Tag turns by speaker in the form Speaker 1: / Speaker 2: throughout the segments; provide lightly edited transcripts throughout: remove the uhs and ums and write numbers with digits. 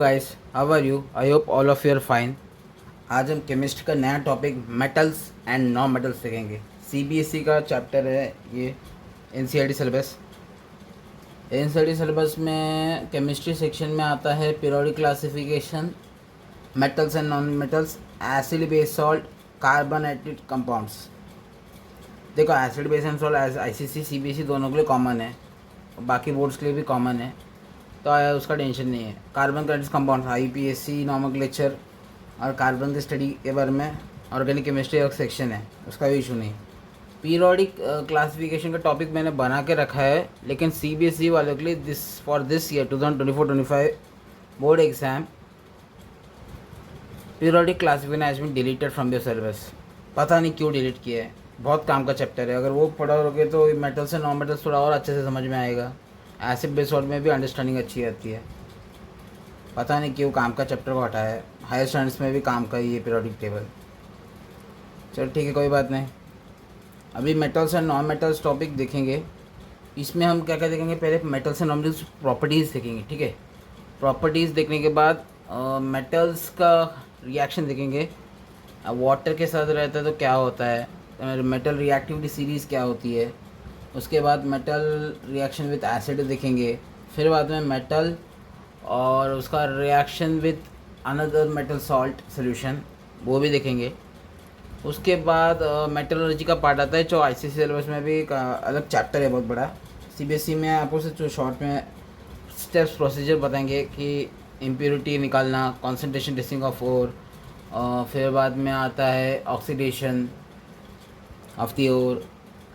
Speaker 1: Guys, how are you? I hope all of you are fine. आज हम chemistry का नया topic metals and non metals देखेंगे। CBSE का चैप्टर है ये। NCERT syllabus. एनसीईआरटी सिलेबस में केमिस्ट्री सेक्शन में आता है periodic classification, metals and non metals, acid base salt, carbonated compounds. देखो, acid base and salt ICC CBSE दोनों के लिए कॉमन है, बाकी बोर्ड्स के लिए भी कॉमन है, तो उसका टेंशन नहीं है। कार्बन का कंपाउंड आईपीएससी नॉमेनक्लेचर और कार्बन की स्टडी के बारे में ऑर्गेनिक केमिस्ट्री एक सेक्शन है, उसका भी इशू नहीं। पीरियोडिक क्लासिफिकेशन का टॉपिक मैंने बना के रखा है, लेकिन सीबीएसई वालों के लिए this year 2024-25 board exam periodic classification has been deleted from your syllabus. पता नहीं क्यों डिलीट किया है। बहुत काम का चैप्टर है, अगर वो पढ़ोगे तो मेटल्स एंड नॉन मेटल्स थोड़ा और अच्छे से समझ में आएगा। एसिड बेस सॉल्ट में भी अंडरस्टैंडिंग अच्छी रहती है। पता नहीं क्यों काम का चैप्टर को हटाया है। हायर स्टैंडर्ड्स में भी काम का ही है पीरियोडिक टेबल। चलो ठीक है, कोई बात नहीं। अभी metals and non metals topic देखेंगे। इसमें हम क्या क्या देखेंगे, पहले metals and non metals properties देखेंगे, ठीक है। प्रॉपर्टीज़ देखने के बाद मेटल्स का रिएक्शन देखेंगे। वाटर के साथ रहता है तो क्या होता है, मेटल रिएक्टिविटी सीरीज़ क्या होती है। उसके बाद मेटल रिएक्शन विद एसिड देखेंगे। फिर बाद में मेटल और उसका reaction with another metal salt solution, वो भी देखेंगे। उसके बाद मेटलर्जी का पार्ट आता है, जो आईसीएसई सिलेबस में भी एक अलग चैप्टर है बहुत बड़ा। सीबीएसई में आपको सिर्फ शॉर्ट में स्टेप्स प्रोसीजर बताएंगे कि इम्प्योरिटी निकालना, कॉन्सेंट्रेशन टेस्टिंग ऑफ ओर, फिर बाद में आता है ऑक्सीडेशन ऑफ दी ओर,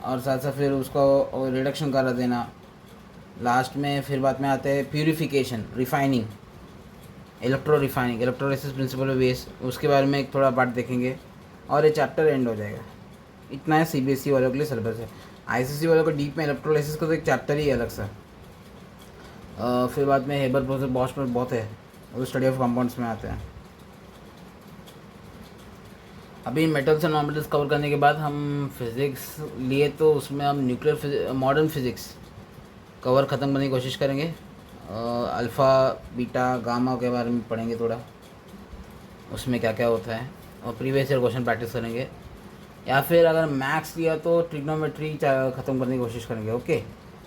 Speaker 1: और साथ साथ फिर उसको रिडक्शन करा देना। लास्ट में फिर बाद में आते हैं purification, refining, electrolysis principle of waste, उसके बारे में एक थोड़ा पार्ट देखेंगे और ये चैप्टर एंड हो जाएगा। इतना है सीबीएसई वालों के लिए सिलेबस है। आईसीएसई वालों को डीप में इलेक्ट्रोलिसिस का तो एक चैप्टर ही है अलग सा। फिर बाद में हेबर प्रोसेस बॉश पर बहुत है, वो स्टडी ऑफ कंपाउंड्स में आते हैं। अभी metals and non metals cover करने के बाद हम फिज़िक्स लिए, तो उसमें हम न्यूक्लियर मॉडर्न फिज़िक्स कवर ख़त्म करने की कोशिश करेंगे। अल्फ़ा बीटा गामा के बारे में पढ़ेंगे थोड़ा, उसमें क्या क्या होता है, और प्रीवियस ईयर क्वेश्चन प्रैक्टिस करेंगे। या फिर अगर मैथ्स लिया तो ट्रिग्नोमेट्री ख़त्म करने की कोशिश करेंगे। ओके,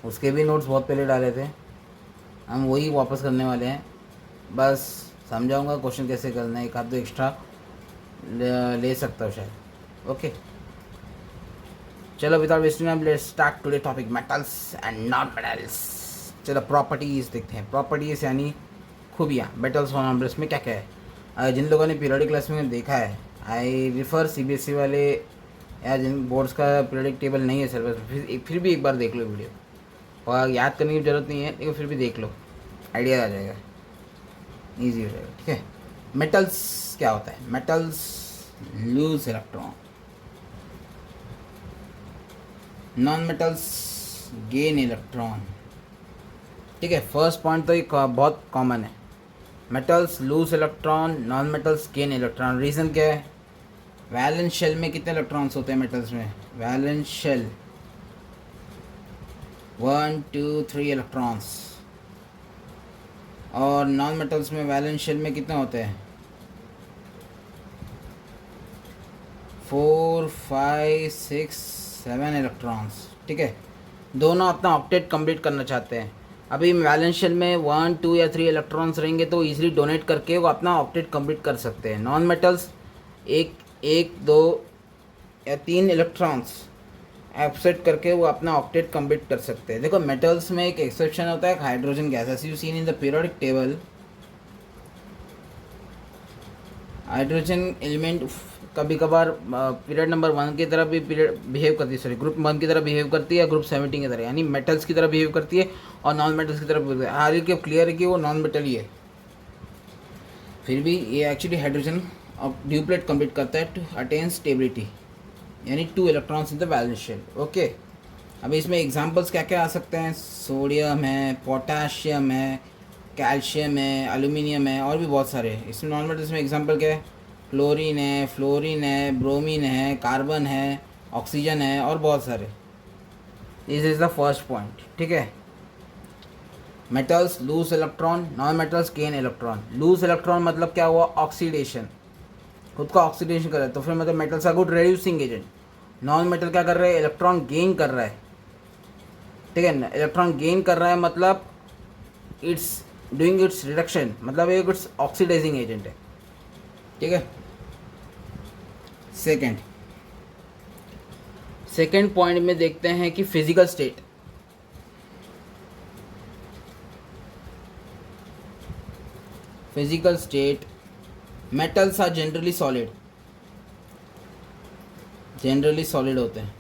Speaker 1: उसके भी नोट्स बहुत पहले डाले थे, हम वही वापस करने वाले हैं। बस समझाऊंगा क्वेश्चन कैसे करना है, एक आध दो एक्स्ट्रा ले सकता हूँ शायद। ओके, चलो without wasting time let's start today topic metals and non metals. चलो प्रॉपर्टीज़ देखते हैं। प्रॉपर्टीज़ यानी खूबियाँ मेटल्स और नॉन मेटल्स में क्या क्या है। जिन लोगों ने पीरियोडिक क्लास में देखा है, आई रिफ़र सीबीएसई वाले या जिन बोर्ड्स का पीरियोडिक टेबल नहीं है सिलेबस, फिर भी एक बार देख लो वीडियो, और याद करने की ज़रूरत नहीं है, लेकिन फिर भी देख लो, आइडिया आ जाएगा, ईजी हो जाएगा। ठीक है, मेटल्स क्या होता है? Metals lose electron, non metals gain electron. ठीक है, फर्स्ट पॉइंट तो एक बहुत कॉमन है, metals lose electron, non metals gain electron. Reason क्या है? वैलेंस शेल में कितने इलेक्ट्रॉन्स होते हैं मेटल्स में? वैलेंस शेल 1 2 3 इलेक्ट्रॉन्स, और नॉन मेटल्स में वैलेंस शेल में कितने होते हैं? 4 5 6 7 इलेक्ट्रॉन्स। ठीक है, दोनों अपना ऑक्टेट कंप्लीट करना चाहते हैं। अभी वैलेंस शेल में 1 2 या 3 इलेक्ट्रॉन्स रहेंगे तो इजीली डोनेट करके वो अपना ऑक्टेट कंप्लीट कर सकते हैं। नॉन मेटल्स एक 2 या 3 इलेक्ट्रॉन्स एब्सेंट करके वो अपना ऑक्टेट कंप्लीट कर सकते हैं। देखो, मेटल्स में एक एक्सेप्शन होता है, hydrogen gas, as you seen in the periodic table. Hydrogen element कभी कभार पीरियड नंबर 1 की तरह भी पीरियड बिहेव करती है, सॉरी ग्रुप 1 की तरह बिहेव करती है, ग्रुप 17 की तरह, यानी मेटल्स की तरह बिहेव करती है और नॉन मेटल्स की तरह। हाल के क्लियर है कि वो नॉन मेटल ही है, फिर भी ये एक्चुअली हाइड्रोजन ड्यूप्लेट कंप्लीट करता है टू अटेन स्टेबिलिटी, यानी 2 electrons in the valence shell. Okay, अभी इसमें एग्जांपल्स क्या क्या आ सकते हैं? सोडियम है, पोटाशियम है, कैल्शियम है, एल्यूमिनियम है, और भी बहुत सारे हैं। इसमें नॉन मेटल्स में एग्जांपल क्या है? क्लोरीन है, फ्लोरीन है, ब्रोमीन है, कार्बन है, ऑक्सीजन है, और बहुत सारे। This is the first point. ठीक है, metals lose electron, non metals gain electron. Loose electron मतलब क्या हुआ, ऑक्सीडेशन, खुद का ऑक्सीडेशन कर रहा है, तो फिर मतलब metals are good reducing agent. Non metal क्या कर रहा है, इलेक्ट्रॉन गेन कर रहा है, ठीक है ना, इलेक्ट्रॉन गेन कर रहा है मतलब इट्स डूइंग इट्स रिडक्शन, मतलब एक इट्स ऑक्सीडाइजिंग एजेंट है, ठीक है। सेकेंड पॉइंट में देखते हैं कि physical state. Physical state, metals are generally solid, generally solid होते हैं।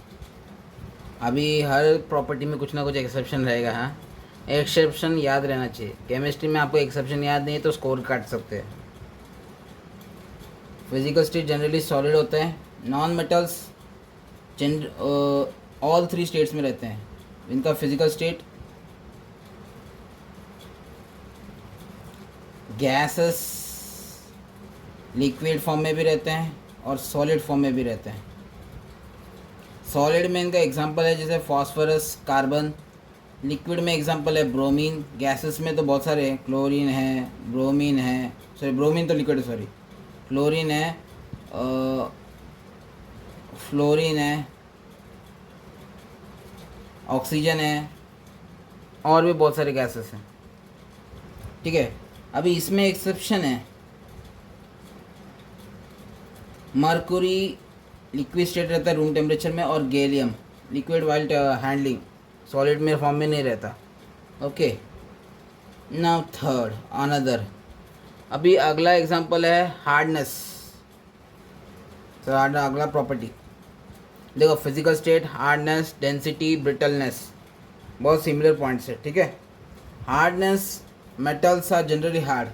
Speaker 1: अभी हर प्रॉपर्टी में कुछ ना कुछ एक्सेप्शन रहेगा, हाँ, एक्सेप्शन याद रहना चाहिए। केमिस्ट्री में आपको एक्सेप्शन याद नहीं है तो स्कोर काट सकते हैं। फिजिकल स्टेट जनरली सॉलिड होते हैं। Non metals all three states में रहते हैं। इनका physical state gases, liquid form में भी रहते हैं और सॉलिड फॉर्म में भी रहते हैं। सॉलिड में इनका एग्जांपल है जैसे फॉस्फोरस, कार्बन। लिक्विड में एग्जांपल है ब्रोमीन। गैसेस में तो बहुत सारे हैं, क्लोरीन है, ब्रोमीन है, सॉरी ब्रोमीन तो लिक्विड है, सॉरी, क्लोरीन है, फ्लोरीन है, ऑक्सीजन है, और भी बहुत सारे गैसेस हैं, ठीक है। अभी इसमें एक्सेप्शन है, मर्कुरी लिक्विड स्टेट रहता है रूम टेम्परेचर में, और gallium liquid wild handling, solid में फॉर्म में नहीं रहता, ओके। नाउ थर्ड अनदर, अभी अगला एग्जांपल है हार्डनेस। तो अगला प्रॉपर्टी देखो, physical state, hardness, density, brittleness, बहुत सिमिलर पॉइंट्स है, ठीक है। Hardness, metals are generally hard,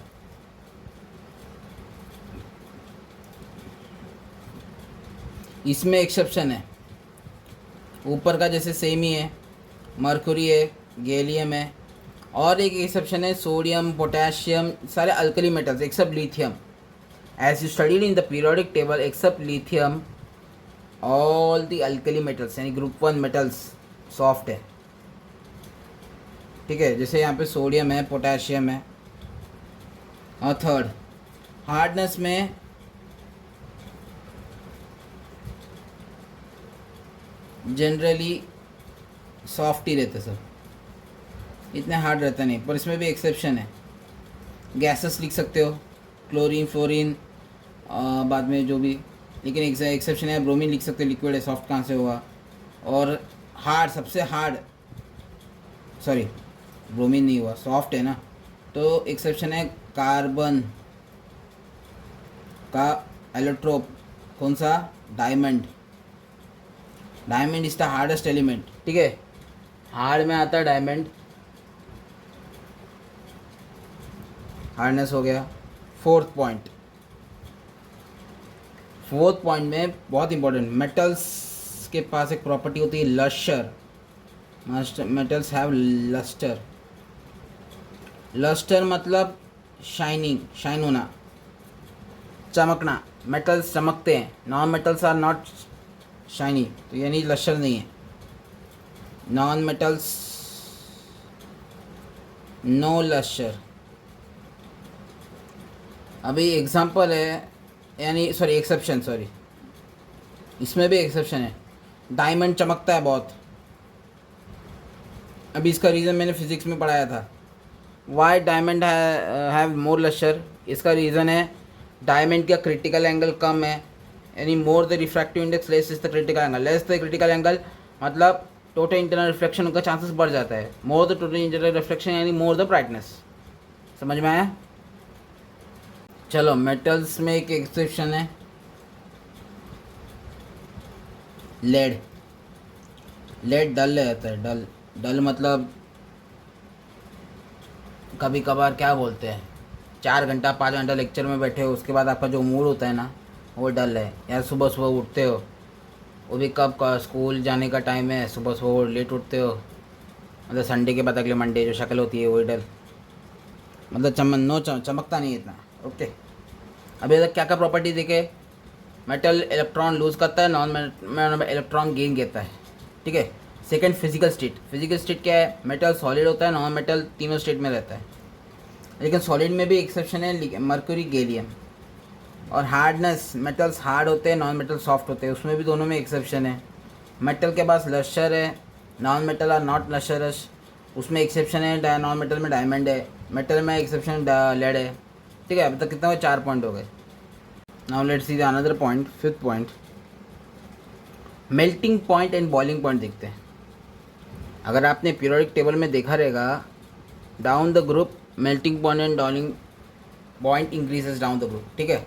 Speaker 1: इसमें एक्सेप्शन है, ऊपर का जैसे सेम ही है, मर्कुरी है, गैलियम है, और एक एक्सेप्शन है सोडियम, पोटेशियम, सारे alkali metals except lithium. As you studied in the periodic table except lithium all the alkali metals यानी ग्रुप 1 मेटल्स सॉफ्ट है, ठीक है। जैसे यहाँ पे सोडियम है, पोटेशियम है। और थर्ड हार्डनेस में जनरली सॉफ्ट ही रहते सब, इतने हार्ड रहता नहीं, पर इसमें भी एक्सेप्शन है। गैसेस लिख सकते हो, क्लोरीन, फ्लोरीन, बाद में जो भी, लेकिन एक्सेप्शन है, ब्रोमीन लिख सकते हो, लिक्विड है, सॉफ्ट कहाँ से हुआ। और हार्ड, सबसे हार्ड, सॉरी ब्रोमीन नहीं हुआ, सॉफ्ट है ना, तो एक्सेप्शन है कार्बन का एलोट्रोप, कौन सा, diamond. Diamond is the hardest element, ठीक है, हार्ड में आता है डायमंड, हार्डनेस हो गया। फोर्थ पॉइंट में बहुत इंपॉर्टेंट, मेटल्स के पास एक प्रॉपर्टी होती है lustre. Metals have lustre. Lustre मतलब शाइनिंग, शाइन होना, चमकना। मेटल्स चमकते हैं, non metals are not shiny, तो यानी लस्टर नहीं है। Non metals no lustre. अभी एग्जांपल है, यानी सॉरी एक्सेप्शन, सॉरी इसमें भी एक्सेप्शन है, डायमंड चमकता है बहुत। अभी इसका रीज़न मैंने फिज़िक्स में पढ़ाया था, why diamond have more lustre. इसका रीज़न है डायमंड का क्रिटिकल एंगल कम है, यानी more the refractive index less is the critical angle. Less the critical angle मतलब टोटल इंटरनल रिफ्लेक्शन का चांसेस बढ़ जाता है, more the total internal reflection यानी मोर द ब्राइटनेस। समझ में आया? चलो मेटल्स में एक एक्सेप्शन है, लेड। लेड डल रहता है, डल। डल मतलब कभी कभार क्या बोलते हैं, 4 घंटा 5 घंटा लेक्चर में बैठे हो, उसके बाद आपका जो मूड होता है ना वो डल है। यार सुबह सुबह उठते हो, वो भी कब का, स्कूल जाने का टाइम है, सुबह सुबह लेट उठते हो, मतलब संडे के बाद अगले मंडे जो शक्ल होती है वही डल, मतलब चमकता नहीं है इतना, ओके। अभी तक क्या क्या प्रॉपर्टी देखे, मेटल इलेक्ट्रॉन लूज करता है, नॉन इलेक्ट्रॉन गेन करता है, ठीक है। Second physical state, physical state क्या है, मेटल सॉलिड होता है, नॉन मेटल तीनों स्टेट में रहता है, लेकिन सॉलिड में भी एक्सेप्शन है, मर्क्यूरी गैलियम। और हार्डनेस, मेटल्स हार्ड होते हैं, नॉन मेटल सॉफ्ट होते हैं, उसमें भी दोनों में एक्सेप्शन है। मेटल के पास लश्चर है, non metal are not lustrous, उसमें एक्सेप्शन है, नॉन मेटल में डायमंड है, मेटल में एक्सेप्शन लेड है। ठीक है, अभी तक कितना हुआ, 4 पॉइंट हो गए। Now let's see the another point, 5th point, melting point and boiling point देखते हैं। अगर आपने पीरियोडिक टेबल में देखा रहेगा, down the group melting point and boiling point increases down the group. ठीक है,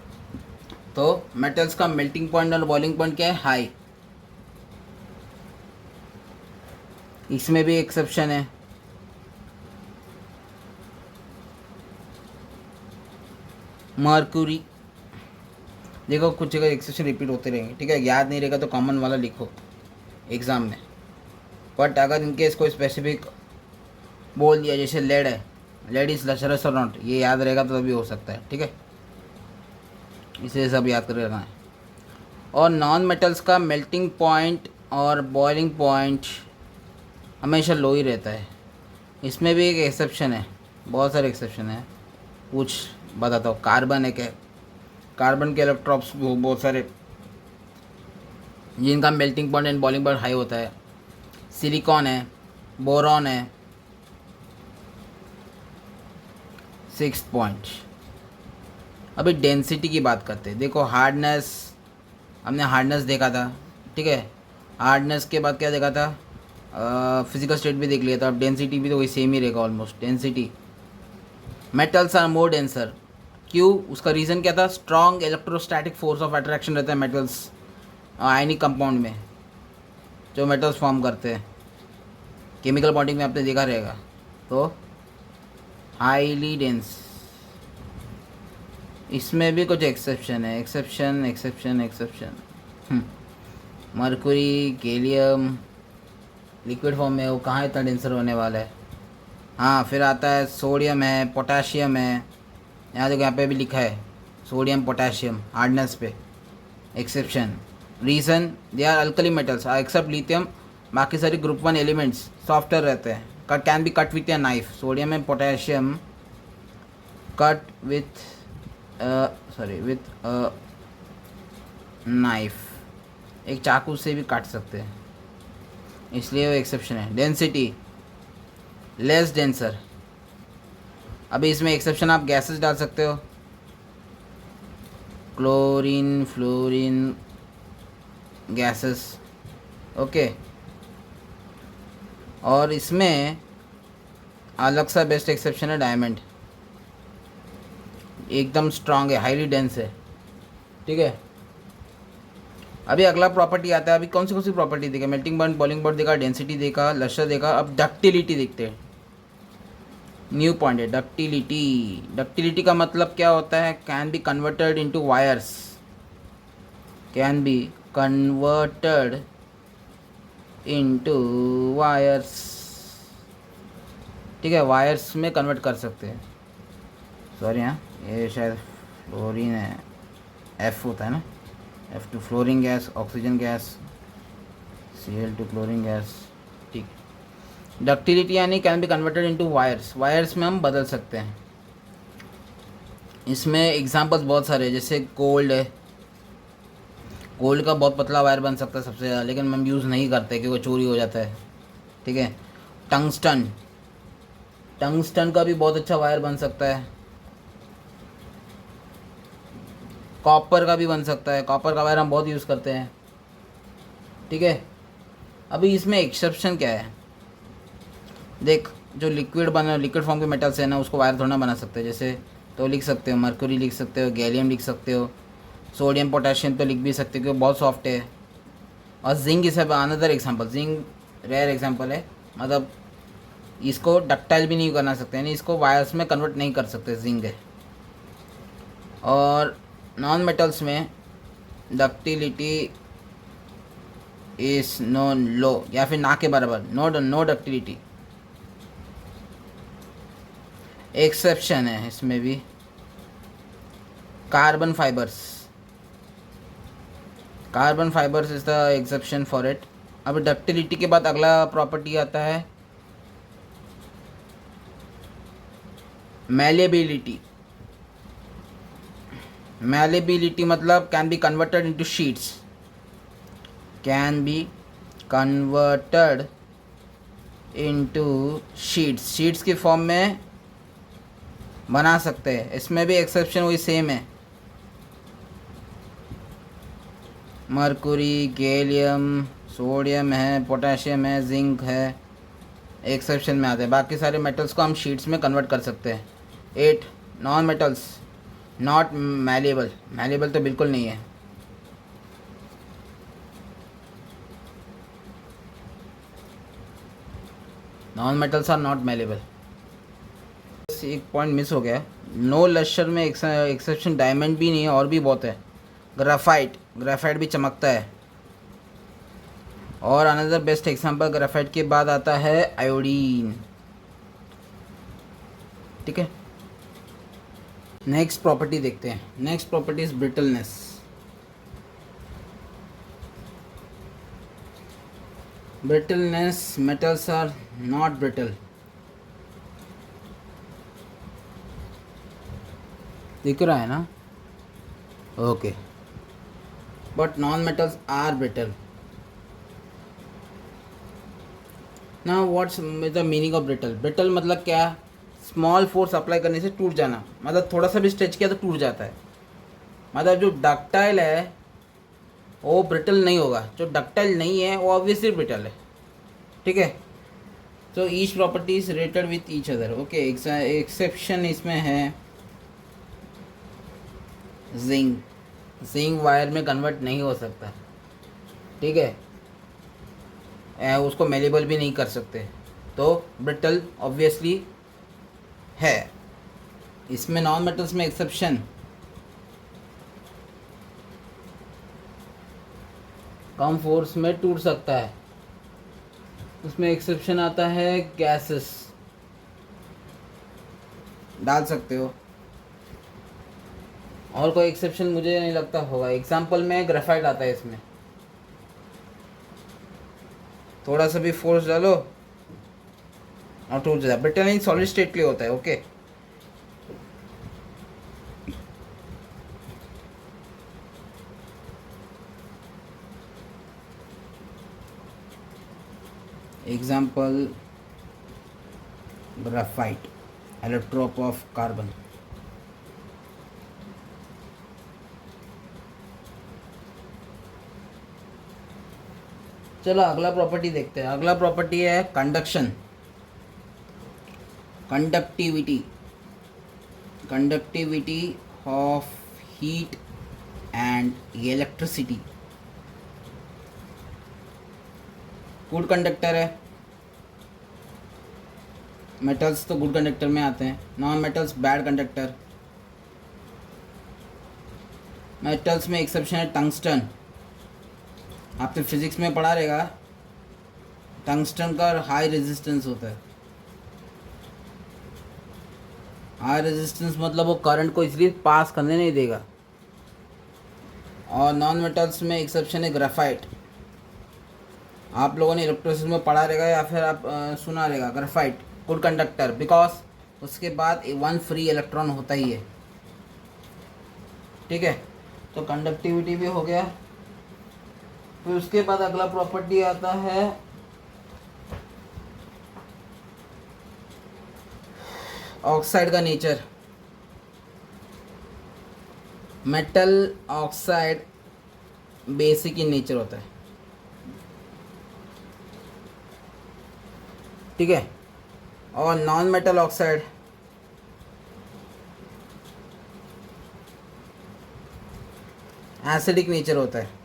Speaker 1: तो मेटल्स का मेल्टिंग पॉइंट और बॉइलिंग पॉइंट क्या है, हाई। इसमें भी एक्सेप्शन है, मर्क्यूरी। देखो कुछ जगह एक्सेप्शन रिपीट होते रहेंगे। ठीक है, याद नहीं रहेगा तो कॉमन वाला लिखो एग्ज़ाम में, बट अगर इनकेस कोई स्पेसिफिक बोल दिया, जैसे लेड है, लेड इज लशरस और नॉट, ये याद रहेगा तो तभी हो सकता है। ठीक है, इसे सब याद कर रखना है। और नॉन मेटल्स का मेल्टिंग पॉइंट और बॉइलिंग पॉइंट हमेशा लो ही रहता है। इसमें भी एक एक्सेप्शन है, बहुत सारे एक्सेप्शन है, कुछ बताता हूँ। कार्बन एक है, कार्बन के इलेक्ट्रॉन्स बहुत सारे जिनका melting point and boiling point high होता है। सिलिकॉन है, बोरॉन है। 6th पॉइंट, अभी डेंसिटी की बात करते हैं। देखो हार्डनेस, हमने हार्डनेस देखा था। ठीक है, हार्डनेस के बाद क्या देखा था, फिजिकल स्टेट भी देख लिया था। अब डेंसिटी भी तो वही सेम ही रहेगा almost. Density, metals are more denser. क्यों, उसका रीज़न क्या था, strong electrostatic force of attraction रहता है मेटल्स आयनिक कंपाउंड में, जो मेटल्स फॉर्म करते हैं। केमिकल बॉन्डिंग में आपने देखा रहेगा। तो हाईली डेंस, इसमें भी कुछ एक्सेप्शन है, exception exception exception. Mercury gallium liquid form में, वो कहाँ इतना डेंसर होने वाला है। हाँ, फिर आता है सोडियम है, पोटाशियम है। यहाँ देखो, यहाँ पे भी लिखा है सोडियम पोटाशियम हार्डनेस पे exception. Reason, they are alkali metals except lithium, बाकी सारे ग्रुप 1 एलिमेंट्स सॉफ्टवेयर रहते हैं, cut can be cut with a knife. Sodium and potassium cut with with knife, एक चाकू से भी काट सकते हैं, इसलिए वो एक्सेप्शन है। Density, less denser. अभी इसमें एक्सेप्शन आप गैसेस डाल सकते हो, क्लोरीन, फ्लोरीन, गैसेस। ओके, और इसमें अलग सा बेस्ट एक्सेप्शन है डायमंड, एकदम स्ट्रांग है, हाईली डेंस है। ठीक है, अभी अगला प्रॉपर्टी आता है। अभी कौन सी प्रॉपर्टी देखा, मेल्टिंग पॉइंट, बॉइलिंग पॉइंट देखा, डेंसिटी देखा, लश्चर देखा। अब डक्टिलिटी देखते हैं, न्यू पॉइंट है डक्टिलिटी। डक्टिलिटी का मतलब क्या होता है, can be converted into wires, can be converted into wires. ठीक है, वायर्स में कन्वर्ट कर सकते हैं। सॉरी, हाँ ये शायद फ्लोरीन है, एफ होता है ना, F2 fluorine gas, oxygen gas, Cl2 chlorine gas. ठीक, डक्टिलिटी यानी can be converted into wires, wires में हम बदल सकते हैं। इसमें एग्जांपल्स बहुत सारे हैं, जैसे गोल्ड है, गोल्ड का बहुत पतला वायर बन सकता है सबसे ज़्यादा, लेकिन हम यूज़ नहीं करते क्योंकि चोरी हो जाता है। ठीक है, टंगस्टन, टंगस्टन का भी बहुत अच्छा वायर बन सकता है। कॉपर का भी बन सकता है, कॉपर का वायर हम बहुत यूज़ करते हैं। ठीक है, अभी इसमें एक्सेप्शन क्या है, देख जो लिक्विड फॉर्म के मेटल्स है ना, उसको वायर थोड़ा ना बना सकते, जैसे तो लिख सकते हो मर्क्यूरी लिख सकते हो, गैलियम लिख सकते हो, सोडियम पोटेशियम तो लिख भी सकते हो क्योंकि बहुत सॉफ्ट है। और zinc is another example, zinc rare example है, मतलब इसको डक्टाइल भी नहीं करना सकते, यानी इसको वायर्स में कन्वर्ट नहीं कर सकते, जिंक है। और नॉन मेटल्स में डक्टिलिटी इज नॉन लो, या फिर ना के बराबर, नो डक्टिलिटी। एक्सेप्शन है इसमें भी, carbon fibres, carbon fibres is the exception for it. अब डक्टिलिटी के बाद अगला प्रॉपर्टी आता है मैलेबिलिटी। मैलेबिलिटी मतलब can be converted into sheets, can be converted into sheets, sheets की फॉर्म में बना सकते हैं। इसमें भी एक्सेप्शन वही सेम है, मरकुरी, गैलियम, सोडियम है, पोटेशियम है, जिंक है, एक्सेप्शन में आते हैं। बाकी सारे मेटल्स को हम शीट्स में कन्वर्ट कर सकते हैं। 8 non metals not malleable, malleable तो बिल्कुल नहीं है। Non metals are not malleable. एक पॉइंट मिस हो गया, नो लश्कर में एक्सेप्शन डायमंड भी नहीं है, और भी बहुत है। ग्राफाइट, ग्राफाइट भी चमकता है। और अनदर बेस्ट एग्जांपल ग्राफाइट के बाद आता है आयोडीन। ठीक है, नेक्स्ट प्रॉपर्टी देखते हैं। Next property is brittleness. Brittleness, metals are not brittle. दिख रहा है ना? Okay, but non metals are brittle. ना what's the meaning of brittle? Brittle मतलब क्या? स्मॉल फोर्स अप्लाई करने से टूट जाना, मतलब थोड़ा सा भी स्ट्रेच किया तो टूट जाता है। मतलब जो डक्टाइल है वो ब्रिटल नहीं होगा, जो डक्टाइल नहीं है वो ऑब्वियसली ब्रिटल है। ठीक है, तो each property is related with each other. Okay, exception इसमें है जिंक। जिंक वायर में कन्वर्ट नहीं हो सकता। ठीक है, उसको मेलेबल भी नहीं कर सकते, तो ब्रिटल ऑब्वियसली है। इसमें नॉन मेटल्स में एक्सेप्शन, कम फोर्स में टूट सकता है, उसमें एक्सेप्शन आता है गैसेस, डाल सकते हो। और कोई एक्सेप्शन मुझे नहीं लगता होगा। एग्जांपल में ग्रेफाइट आता है, इसमें थोड़ा सा भी फोर्स डालो और टूट जाता है। ब्रिटल सॉलिड स्टेट के लिए होता है। Okay, example graphite, allotrope of carbon. चलो अगला प्रॉपर्टी देखते हैं। अगला प्रॉपर्टी है conduction, conductivity, conductivity of heat and electricity. Good conductor है, मेटल्स तो गुड कंडक्टर में आते हैं। Non metals bad conductor. Metals में एक्सेप्शन है टंगस्टन। आपने फिजिक्स में पढ़ा रहेगा, टंगस्टन का हाई रेजिस्टेंस होता है। हाई रेजिस्टेंस मतलब वो करंट को इसलिए पास करने नहीं देगा। और नॉन मेटल्स में एक्सेप्शन है ग्राफाइट। आप लोगों ने इलेक्ट्रोसिस में पढ़ा रहेगा या फिर आप सुना रहेगा, ग्राफाइट गुड कंडक्टर बिकॉज उसके बाद 1 फ्री इलेक्ट्रॉन होता ही है। ठीक है, तो कंडक्टिविटी भी हो गया। फिर उसके बाद अगला प्रॉपर्टी आता है ऑक्साइड का nature. Metal oxide basic in nature होता है। ठीक है, और non metal oxide acidic nature होता है।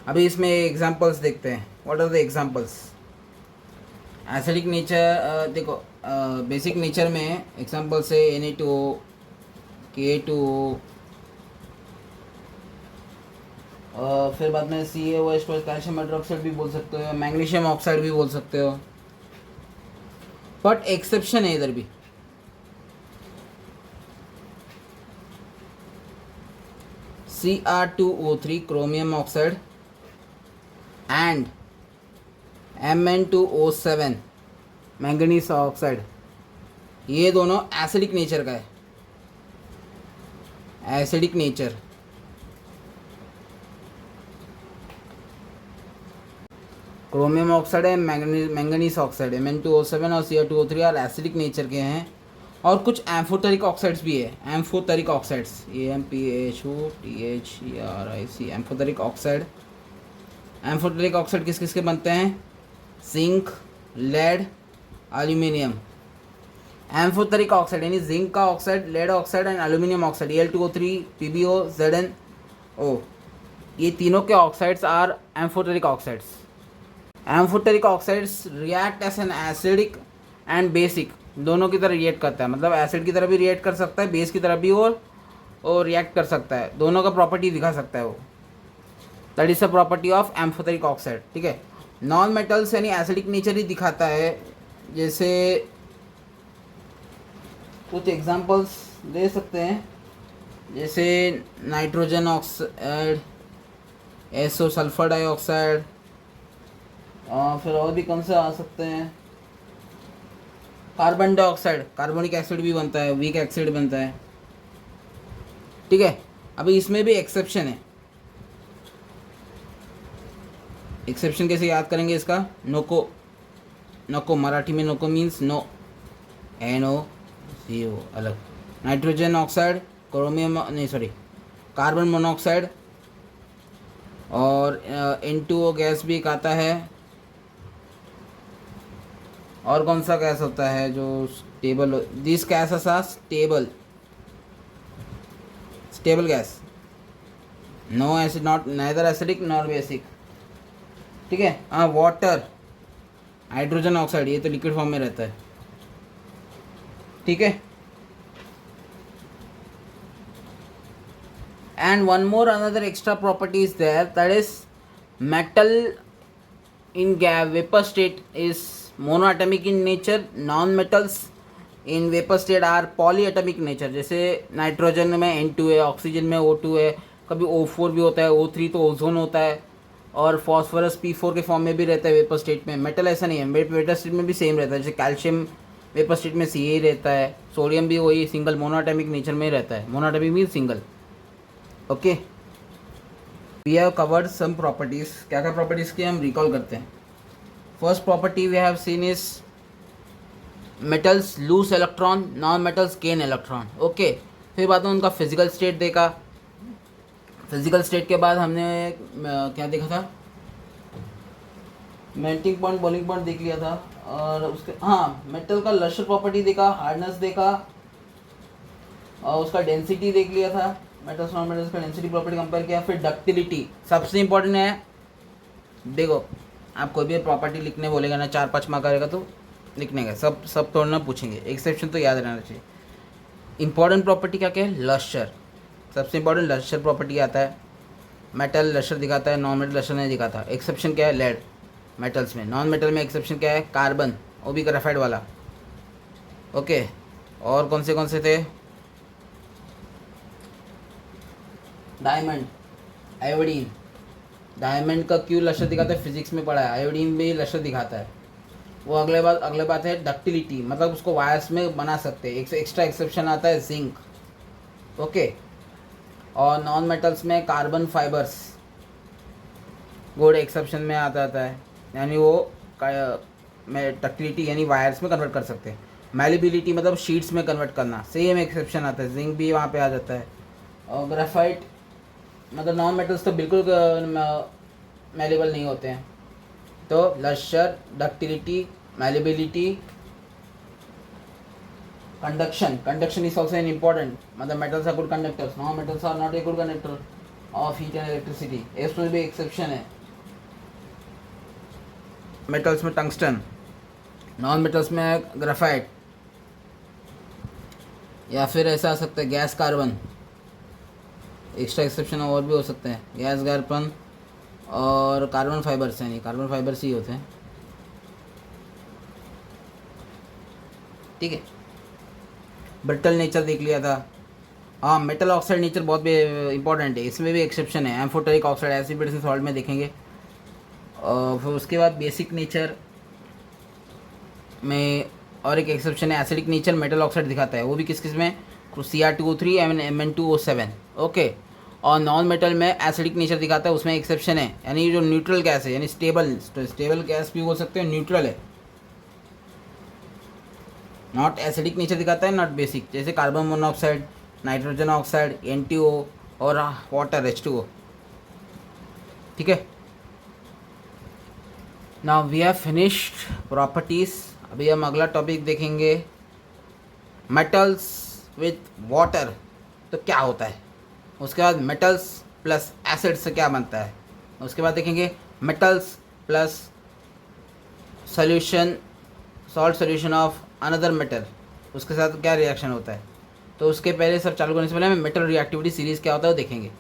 Speaker 1: अभी इसमें एग्जांपल्स देखते हैं। What are the examples? Acidic nature देखो, बेसिक नेचर में एग्जांपल से Na2O, K2O, फिर बाद में CaOH, कैल्शियम हाइड्रोक्साइड भी बोल सकते हो, मैग्नीशियम ऑक्साइड भी बोल सकते हो। बट एक्सेप्शन है इधर भी। Cr2O3 chromium oxide and Mn2O7 manganese oxide, ये दोनों एसिडिक नेचर का है, एसिडिक नेचर। क्रोमियम ऑक्साइड है, मैंगनीज ऑक्साइड है, Mn2O7 और Cr2O3 और एसिडिक नेचर के हैं। और कुछ एम्फोटेरिक ऑक्साइड्स भी है, amphoteric oxides, AMPHOTHERIC, amphoteric oxide. Amphoteric oxide किस किस के बनते हैं? Zinc, lead, aluminium. Amphoteric oxide यानी जिंक का oxide, lead oxide and aluminium oxide, Al2O3, PbO, ZnO, ये तीनों के oxides are amphoteric oxides. Amphoteric oxides react as an acidic and basic, दोनों की तरह रिएक्ट करता है, मतलब एसिड की तरह भी रिएक्ट कर सकता है, बेस की तरह भी और रिएक्ट कर सकता है, दोनों का प्रॉपर्टी दिखा सकता है वो। That is a property of amphoteric oxide. ठीक है, नॉन मेटल्स यानी एसिडिक नेचर ही दिखाता है। जैसे कुछ एग्जांपल्स दे सकते हैं, जैसे nitrogen oxide, SO sulphur dioxide, फिर और भी कौन से आ सकते हैं? कार्बन डाइऑक्साइड, कार्बोनिक एसिड भी बनता है, वीक एसिड बनता है। ठीक है, अभी इसमें भी एक्सेप्शन है। एक्सेप्शन कैसे याद करेंगे इसका? नोको, नोको मराठी में नोको मीन्स नो, NO, अलग। नाइट्रोजन ऑक्साइड, क्रोमियम नहीं सॉरी कार्बन मोनोऑक्साइड, और N2O गैस भी एक आता है। और कौन सा गैस होता है जो stable? This gases are stable, stable gas, no acid, not neither acidic nor basic. ठीक है, हाँ वाटर, हाइड्रोजन ऑक्साइड, ये तो लिक्विड फॉर्म में रहता है। ठीक है, and one more another extra property is there, that is metal in vapor state is monoatomic in nature, non-metals in vapor state are polyatomic nature। जैसे नाइट्रोजन में N2 है, ऑक्सीजन में O2 है, कभी O4 भी होता है, O3 तो ओजोन होता है, और फॉस्फोरस P4 के फॉर्म में भी रहता है वेपर स्टेट में। मेटल ऐसा नहीं है, वेपर स्टेट में भी सेम रहता है, जैसे कैल्शियम वेपर स्टेट में CA रहता है, सोडियम भी वही सिंगल मोनोएटॉमिक नेचर में रहता है, monoatomic mean single. Okay, we have covered some properties, क्या क्या प्रॉपर्टीज़ की हम रिकॉल करते हैं। First property we have seen is metals lose electron, non metals gain electron. Okay, फिर बाद में उनका फिजिकल स्टेट देखा। फिजिकल स्टेट के बाद हमने क्या देखा था? मेल्टिंग पॉइंट, बॉइलिंग पॉइंट देख लिया था, और उसके मेटल का लस्टर प्रॉपर्टी देखा, हार्डनेस देखा, और उसका डेंसिटी देख लिया था। मेटल्स नॉन मेटल्स का डेंसिटी प्रॉपर्टी कंपेयर किया। फिर डक्टिलिटी सबसे इंपॉर्टेंट है। देखो, आप कोई भी प्रॉपर्टी लिखने बोलेगा ना, 4-5 मार्क करेगा तो लिखने का, सब तोड़ना पूछेंगे, एक्सेप्शन तो याद रहना चाहिए। इंपॉर्टेंट प्रॉपर्टी क्या क्या है? लस्टर, सबसे इंपॉर्टेंट लस्टर प्रॉपर्टी आता है। मेटल लस्टर दिखाता है, नॉन मेटल लस्टर नहीं दिखाता। एक्सेप्शन क्या है? लेड मेटल्स में। नॉन मेटल में एक्सेप्शन क्या है? कार्बन, वो भी ग्रेफाइट वाला। ओके, और कौन से थे? Diamond, iodine. डायमंड का क्यों लस्टर दिखाता है? फिजिक्स में पढ़ा है। आयोडीन भी लस्टर दिखाता है। वो अगले बात है डक्टिलिटी, मतलब उसको वायर्स में बना सकते हैं। एक एक्स्ट्रा एक्सेप्शन आता है जिंक। ओके, और नॉन मेटल्स में कार्बन फाइबर्स गुड एक्सेप्शन में आता है, यानी वो डक्टिलिटी यानी वायर्स में कन्वर्ट कर सकते हैं। मैलिबिलिटी मतलब शीट्स में कन्वर्ट करना, सेम एक्सेप्शन आता है, जिंक भी वहाँ पे आ जाता है। और ग्रेफाइट मतलब नॉन मेटल्स तो बिल्कुल मेलेबल नहीं होते हैं। तो lustre, ductility, malleability, conduction is also an important, मतलब metals are good conductors, non metals are not a good conductor of heat and electricity. इसमें भी एक्सेप्शन है। मेटल्स में टंगस्टन, नॉन मेटल्स में ग्रेफाइट, या फिर ऐसा आ सकता है गैस कार्बन। एक्स्ट्रा एक्सेप्शन और भी हो सकते हैं, गैस कार्बन और कार्बन फाइबर्स हैं, नहीं कार्बन फाइबर्स ही होते हैं। ठीक है, ब्रिटल नेचर देख लिया था। हाँ, मेटल ऑक्साइड नेचर बहुत भी इंपॉर्टेंट है, इसमें भी एक्सेप्शन है। Amphoteric oxide acid base salt में देखेंगे। फिर उसके बाद बेसिक नेचर में और एक एक्सेप्शन है, एसिडिक नेचर मेटल ऑक्साइड दिखाता है, वो भी किस किस में, Cr2O3 Mn2O7। ओके। और नॉन मेटल में एसिडिक नेचर दिखाता है, उसमें एक्सेप्शन है, यानी जो न्यूट्रल गैस है, यानी स्टेबल गैस भी बोल सकते हो, न्यूट्रल है, नॉट एसिडिक नेचर दिखाता है, नॉट बेसिक, जैसे carbon monoxide, nitrogen oxide, NTO और वाटर H2O। ठीक है। Now we have finished properties. अभी हम अगला टॉपिक देखेंगे, मेटल्स विथ वाटर तो क्या होता है, उसके बाद मेटल्स प्लस एसिड से क्या बनता है, उसके बाद देखेंगे metals plus solution, salt solution of another metal, उसके साथ क्या रिएक्शन होता है। तो उसके पहले सर चालू करने से पहले हमें मेटल रिएक्टिविटी सीरीज़ क्या होता है वो देखेंगे।